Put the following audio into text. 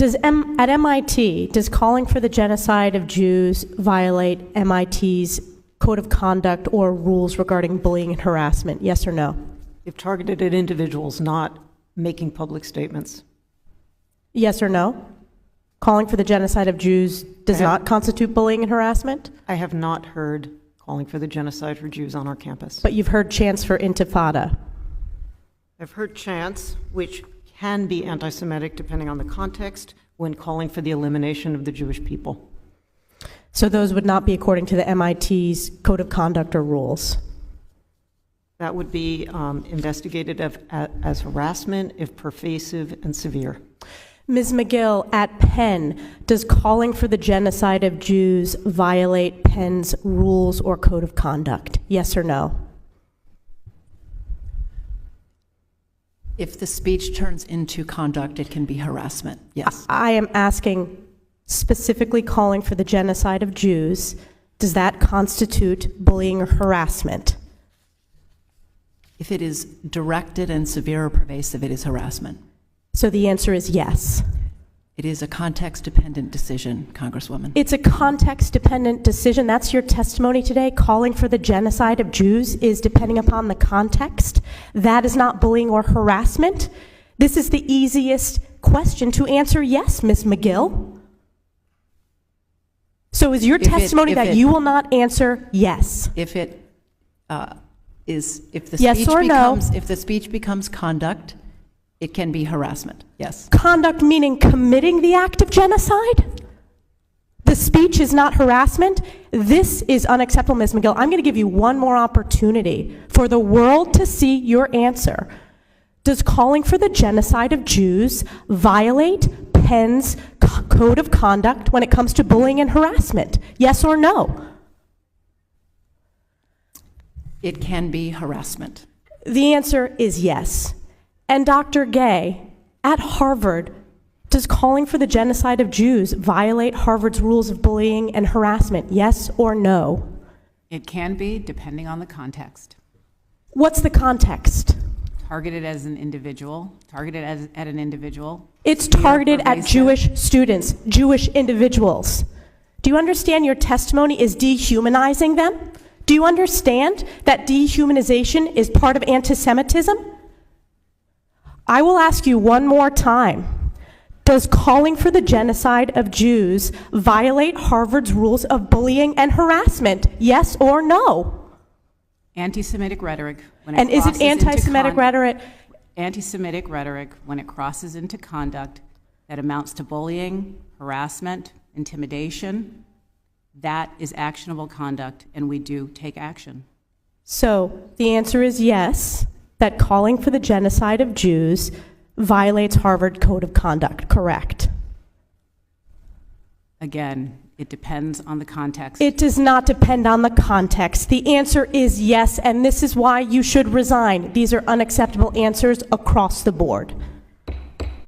At MIT, does calling for the genocide of Jews violate MIT's code of conduct or rules regarding bullying and harassment? Yes or no? If targeted at individuals, not making public statements. Yes or no? Calling for the genocide of Jews does not constitute bullying and harassment? I have not heard calling for the genocide for Jews on our campus. But you've heard chants for intifada. I've heard chants, which can be anti-Semitic depending on the context, when calling for the elimination of the Jewish people. So those would not be according to the MIT's code of conduct or rules? That would be investigated as harassment if pervasive and severe. Ms. McGill, at Penn, does calling for the genocide of Jews violate Penn's rules or code of conduct? Yes or no? If the speech turns into conduct, it can be harassment, yes. I am asking specifically calling for the genocide of Jews. Does that constitute bullying or harassment? If it is directed and severe or pervasive, it is harassment. So the answer is yes. It is a context-dependent decision, Congresswoman. It's a context-dependent decision. That's your testimony today. Calling for the genocide of Jews is depending upon the context. That is not bullying or harassment. This is the easiest question to answer yes, Ms. McGill. So is your testimony that you will not answer yes? If it if the yes speech or becomes no? if the speech becomes conduct, it can be harassment. Yes. Conduct meaning committing the act of genocide? The speech is not harassment? This is unacceptable, Ms. McGill. I'm going to give you one more opportunity for the world to see your answer. Does calling for the genocide of Jews violate Penn's code of conduct when it comes to bullying and harassment? Yes or no? It can be harassment. The answer is yes. And Dr. Gay, at Harvard, does calling for the genocide of Jews violate Harvard's rules of bullying and harassment? Yes or no? It can be, depending on the context. What's the context? Targeted as an individual, at an individual. It's targeted at Jewish students, Jewish individuals. Do you understand your testimony is dehumanizing them? Do you understand that dehumanization is part of anti-Semitism? I will ask you one more time. Does calling for the genocide of Jews violate Harvard's rules of bullying and harassment? Yes or no? Anti-Semitic rhetoric. And is it anti-Semitic rhetoric? Anti-Semitic rhetoric, when it crosses into conduct that amounts to bullying, harassment, intimidation, that is actionable conduct, and we do take action. So the answer is yes, that calling for the genocide of Jews violates Harvard Code of Conduct, correct? Again, it depends on the context. It does not depend on the context. The answer is yes, and this is why you should resign. These are unacceptable answers across the board.